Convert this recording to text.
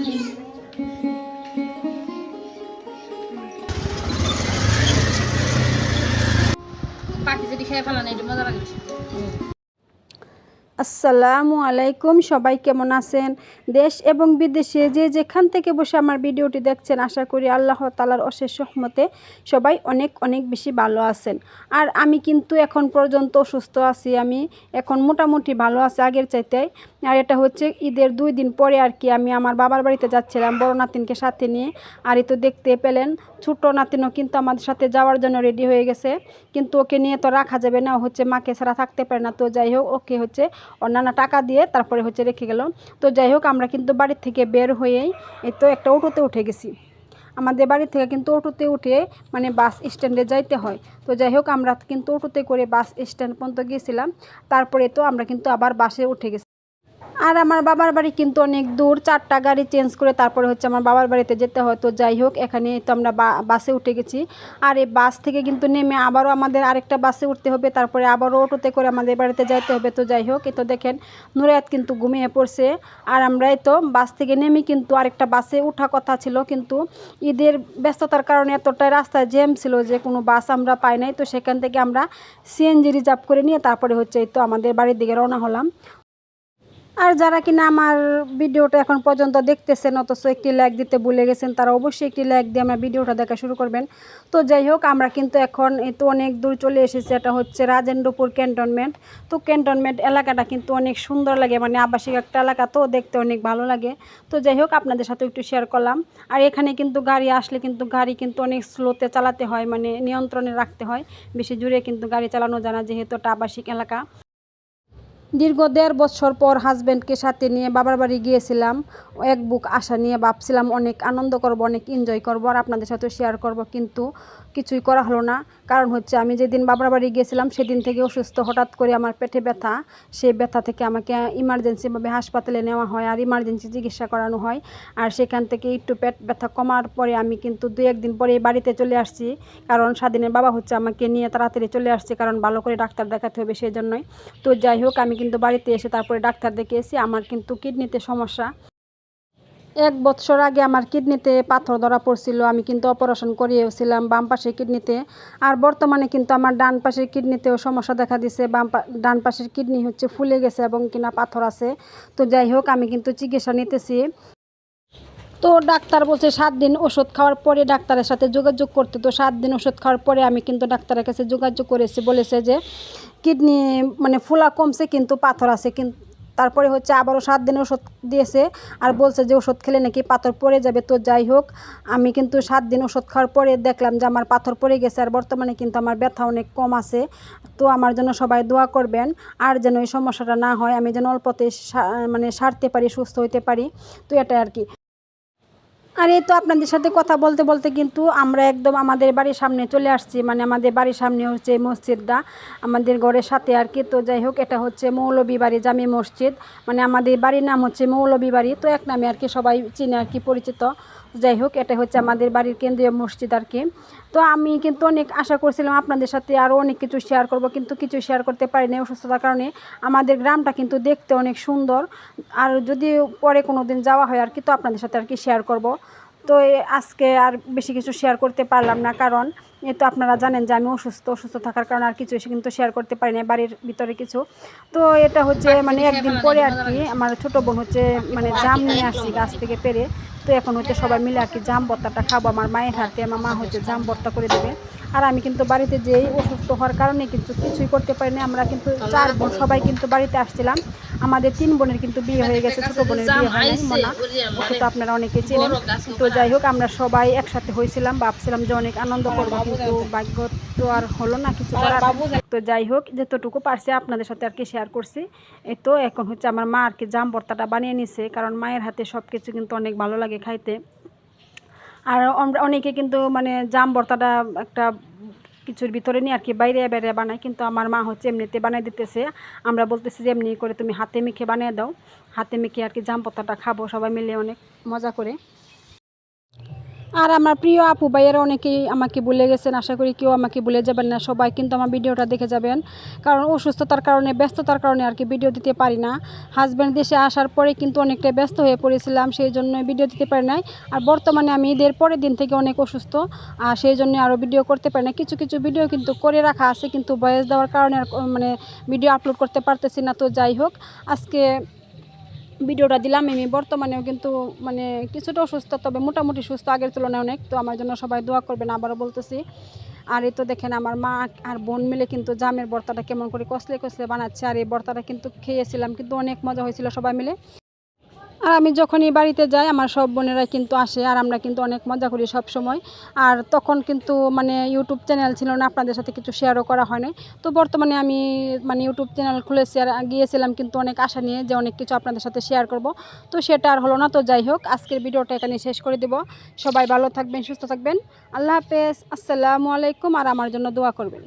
পাখি যদি খেয়ে ফেলা নেই, মজা লাগে। আসসালামু আলাইকুম, সবাই কেমন আছেন? দেশ এবং বিদেশে যে যেখান থেকে বসে আমার ভিডিওটি দেখছেন, আশা করি আল্লাহ তাআলার অশেষ রহমতে সবাই অনেক অনেক বেশি ভালো আছেন। আর আমি কিন্তু এখন পর্যন্ত সুস্থ আছি, আমি এখন মোটামুটি ভালো আছি আগের চাইতে। আর এটা হচ্ছে ঈদের 2 দিন পরে আর কি আমি আমার বাবার বাড়িতে যাচ্ছিলাম বড় নাতিনকে সাথে নিয়ে। আর এই তো দেখতে পেলেন ছোটো নাতিনও কিন্তু আমাদের সাথে যাওয়ার জন্য রেডি হয়ে গেছে, কিন্তু ওকে নিয়ে তো রাখা যাবে না, হচ্ছে মাকে ছাড়া থাকতে পারে না। তো যাই হোক, ওকে হচ্ছে ওর নানা টাকা দিয়ে তারপরে হচ্ছে রেখে গেল। তো যাই হোক, আমরা কিন্তু বাড়ির থেকে বের হয়েই এই তো একটা অটোতে উঠে গেছি। আমাদের বাড়ি থেকে কিন্তু অটোতে উঠে মানে বাস স্ট্যান্ডে যাইতে হয়। তো যাই হোক, আমরা কিন্তু অটোতে করে বাস স্ট্যান্ড পর্যন্ত গিয়েছিলাম। তারপরে তো আমরা কিন্তু আবার বাসে উঠে গেছি। আর আমার বাবার বাড়ি কিন্তু অনেক দূর, 4টা গাড়ি চেঞ্জ করে তারপরে হচ্ছে আমার বাবার বাড়িতে যেতে হয়। তো যাই হোক, এখানে তো আমরা বাসে উঠে গেছি। আর এই বাস থেকে কিন্তু নেমে আবারও আমাদের আরেকটা বাসে উঠতে হবে, তারপরে আবারও অটোতে করে আমাদের বাড়িতে যাইতে হবে। তো যাই হোক, এই তো দেখেন নুরায়াত কিন্তু ঘুমিয়ে পড়ছে। আর আমরা এই তো বাস থেকে নেমে কিন্তু আরেকটা বাসে ওঠা কথা ছিল, কিন্তু ঈদের ব্যস্ততার কারণে এতটাই রাস্তায় জ্যাম ছিল যে কোনো বাস আমরা পাই নাই। তো সেখান থেকে আমরা সিএনজি রিজার্ভ করে নিয়ে তারপরে হচ্ছে এই তো আমাদের বাড়ির দিকে রওনা হলাম। আর যারা কিনা আমার ভিডিওটা এখন পর্যন্ত দেখতেছেন অথচ একটি লাইক দিতে ভুলে গেছেন, তারা অবশ্যই একটি লাইক দিয়ে আমার ভিডিওটা দেখা শুরু করবেন। তো যাই হোক, আমরা কিন্তু এখন এই তো অনেক দূর চলে এসেছি। এটা হচ্ছে রাজেন্দ্রপুর ক্যান্টনমেন্ট। তো ক্যান্টনমেন্ট এলাকাটা কিন্তু অনেক সুন্দর লাগে, মানে আবাসিক একটা এলাকা, তো দেখতে অনেক ভালো লাগে। তো যাই হোক, আপনাদের সাথে একটু শেয়ার করলাম। আর এখানে কিন্তু গাড়ি আসলে কিন্তু গাড়ি কিন্তু অনেক স্লোতে চালাতে হয়, মানে নিয়ন্ত্রণে রাখতে হয়, বেশি জোরে কিন্তু গাড়ি চালানো যায় না, যেহেতু এটা আবাসিক এলাকা। দীর্ঘ 1.5 বছর পর হাজব্যান্ডকে সাথে নিয়ে বাবার বাড়ি গিয়েছিলাম। এক বুক আশা নিয়ে ভাবছিলাম অনেক আনন্দ করব, অনেক এনজয় করব, আর আপনাদের সাথে শেয়ার করব, কিন্তু কিছুই করা হলো না। কারণ হচ্ছে আমি যেদিন বাবার বাড়ি গিয়েছিলাম সেদিন থেকে অসুস্থ, হঠাৎ করে আমার পেটে ব্যথা। সেই ব্যথা থেকে আমাকে ইমার্জেন্সিভাবে হাসপাতালে নেওয়া হয় আর ইমার্জেন্সি চিকিৎসা করানো হয়। আর সেখান থেকে একটু পেট ব্যথা কমার পরে আমি কিন্তু 2-1 দিন পরে বাড়িতে চলে আসছি। কারণ স্বাধীনের বাবা হচ্ছে আমাকে নিয়ে তাড়াতাড়ি চলে আসছে, কারণ ভালো করে ডাক্তার দেখাতে হবে সেই জন্যই। তো যাই হোক, আমি কিন্তু বাড়িতে এসে তারপরে ডাক্তার দেখিয়েছি। আমার কিন্তু কিডনিতে সমস্যা। 1 বছর আগে আমার কিডনিতে পাথর ধরা পড়ছিল, আমি কিন্তু অপারেশন করিয়েছিলাম বাম পাশের কিডনিতে। আর বর্তমানে কিন্তু আমার ডান পাশের কিডনিতেও সমস্যা দেখা দিছে, ডান পাশের কিডনি হচ্ছে ফুলে গেছে এবং কিনা পাথর আছে। তো যাই হোক, আমি কিন্তু চিকিৎসা নিতেছি। তো ডাক্তার বলছে 7 দিন ওষুধ খাওয়ার পরে ডাক্তারের সাথে যোগাযোগ করতে। তো 7 দিন ওষুধ খাওয়ার পরে আমি কিন্তু ডাক্তারের কাছে যোগাযোগ করেছি, বলেছে যে কিডনি মানে ফুলা কমছে কিন্তু পাথর আছে। কিন্তু তারপরে হচ্ছে আবারও 7 দিন ওষুধ দিয়েছে, আর বলছে যে ওষুধ খেলে নাকি পাথর পড়ে যাবে। তো যাই হোক, আমি কিন্তু 7 দিন ওষুধ খাওয়ার পরে দেখলাম যে আমার পাথর পড়ে গেছে, আর বর্তমানে কিন্তু আমার ব্যথা অনেক কম আছে। তো আমার জন্য সবাই দোয়া করবেন, আর যেন এই সমস্যাটা না হয়, আমি যেন অল্পতে মানে সারতে পারি, সুস্থ হইতে পারি। তো এটাই আর কি। আর এই তো আপনাদের সাথে কথা বলতে বলতে কিন্তু আমরা একদম আমাদের বাড়ির সামনে চলে আসছি, মানে আমাদের বাড়ির সামনে হচ্ছে মসজিদটা আমাদের ঘরের সাথে আর কি। তো যাই হোক, এটা হচ্ছে মৌলবী বাড়ি জামি মসজিদ, মানে আমাদের বাড়ির নাম হচ্ছে মৌলবী বাড়ি, তো এক নামে আর কি সবাই চিনে আর কি, পরিচিত। যাই হোক, এটা হচ্ছে আমাদের বাড়ির কেন্দ্রীয় মসজিদ আর কি। তো আমি কিন্তু অনেক আশা করছিলাম আপনাদের সাথে আরও অনেক কিছু শেয়ার করব, কিন্তু কিছু শেয়ার করতে পারিনি অসুস্থতার কারণে। আমাদের গ্রামটা কিন্তু দেখতে অনেক সুন্দর, আর যদি পরে কোনো দিন যাওয়া হয় আর কি, তো আপনাদের সাথে আর কি শেয়ার করব। তো আজকে আর বেশি কিছু শেয়ার করতে পারলাম না, কারণ এ তো আপনারা জানেন যে আমি অসুস্থ থাকার কারণে আর কিছু কিন্তু শেয়ার করতে পারি না বাড়ির ভিতরে কিছু। তো এটা হচ্ছে মানে একদিন পরে আর কি আমার ছোটো বোন হচ্ছে মানে জাম নিয়ে আসছি গাছ থেকে পেরে। তো এখন হচ্ছে সবাই মিলে আর কি জাম ভর্তাটা খাবো আমার মায়ের হাতে, আমার মা হচ্ছে জাম ভর্তা করে দেবে। আর আমি কিন্তু বাড়িতে যেই অসুস্থ হওয়ার কারণে কিন্তু কিছুই করতে পারিনি। আমরা কিন্তু 4 বোন সবাই কিন্তু বাড়িতে আসছিলাম। আমাদের 3 বোনের কিন্তু বিয়ে হয়ে গেছে, ছোটো বোনের বিয়ে হয় নাই, মনা, ওকে তো আপনারা অনেকেই চেনেন। তো যাই হোক, আমরা সবাই একসাথে হয়েছিলাম, ভাবছিলাম যে অনেক আনন্দ করবো, কিন্তু ভাগ্য তো আর হলো না কিছু করার। তো যাই হোক, যতটুকু পারছি আপনাদের সাথে আর কি শেয়ার করছি। এই তো এখন হচ্ছে আমার মা আর কি জাম ভর্তাটা বানিয়ে নিছে, কারণ মায়ের হাতে সব কিছু কিন্তু অনেক ভালো লাগে খাইতে। আর আমরা অনেকে কিন্তু মানে জাম ভর্তাটা একটা কিছুর ভিতরে নিয়ে আর কি বাইরে বাইরে বানায়, কিন্তু আমার মা হচ্ছে এমনিতে বানিয়ে দিতেছে। আমরা বলতেছি যে এমনি করে তুমি হাতে মেখে বানিয়ে দাও, হাতে মেখে আর কি জাম ভর্তাটা খাবো সবাই মিলে অনেক মজা করে। আর আমার প্রিয় আপু ভাইয়েরা অনেকেই আমাকে ভুলে গেছেন, আশা করি কেউ আমাকে ভুলে যাবেন না, সবাই কিন্তু আমার ভিডিওটা দেখে যাবেন। কারণ অসুস্থতার কারণে, ব্যস্ততার কারণে আর কি ভিডিও দিতে পারি না। হাজব্যান্ড দেশে আসার পরে কিন্তু অনেকটা ব্যস্ত হয়ে পড়েছিলাম, সেই জন্য ভিডিও দিতে পারি নাই। আর বর্তমানে আমি ঈদের পরের দিন থেকে অনেক অসুস্থ, আর সেই জন্য আরও ভিডিও করতে পারি না। কিছু কিছু ভিডিও কিন্তু করে রাখা আছে, কিন্তু ভয়েস দেওয়ার কারণে আর মানে ভিডিও আপলোড করতে পারতেছি না। তো যাই হোক, আজকে ভিডিওটা দিলাম। আমি বর্তমানেও কিন্তু মানে কিছুটা অসুস্থ, তবে মোটামুটি সুস্থ, আগের তুলনায় অনেক। তো আমার জন্য সবাই দোয়া করবেন, আবারও বলতেছি। আর এই তো দেখেন আমার মা আর বোন মিলে কিন্তু জামের ভর্তাটা কেমন করে কষলে কষলে বানাচ্ছে। আর এই ভর্তাটা কিন্তু খেয়েছিলাম, কিন্তু অনেক মজা হয়েছিল সবাই মিলে। আর আমি যখনই বাড়িতে যাই আমার সব বোনেরা কিন্তু আসে, আর আমরা কিন্তু অনেক মজা করি সব সময়। আর তখন কিন্তু মানে ইউটিউব চ্যানেল ছিল না, আপনাদের সাথে কিছু শেয়ারও করা হয় নাই। তো বর্তমানে আমি মানে ইউটিউব চ্যানেল খুলেছি, আর গিয়েছিলাম কিন্তু অনেক আশা নিয়ে যে অনেক কিছু আপনাদের সাথে শেয়ার করব। তো সেটা আর হলো না। তো যাই হোক, আজকের ভিডিওটা এখানে শেষ করে দেব। সবাই ভালো থাকবেন, সুস্থ থাকবেন। আল্লাহ হাফেজ, আসসালামু আলাইকুম। আর আমার জন্য দোয়া করবেন।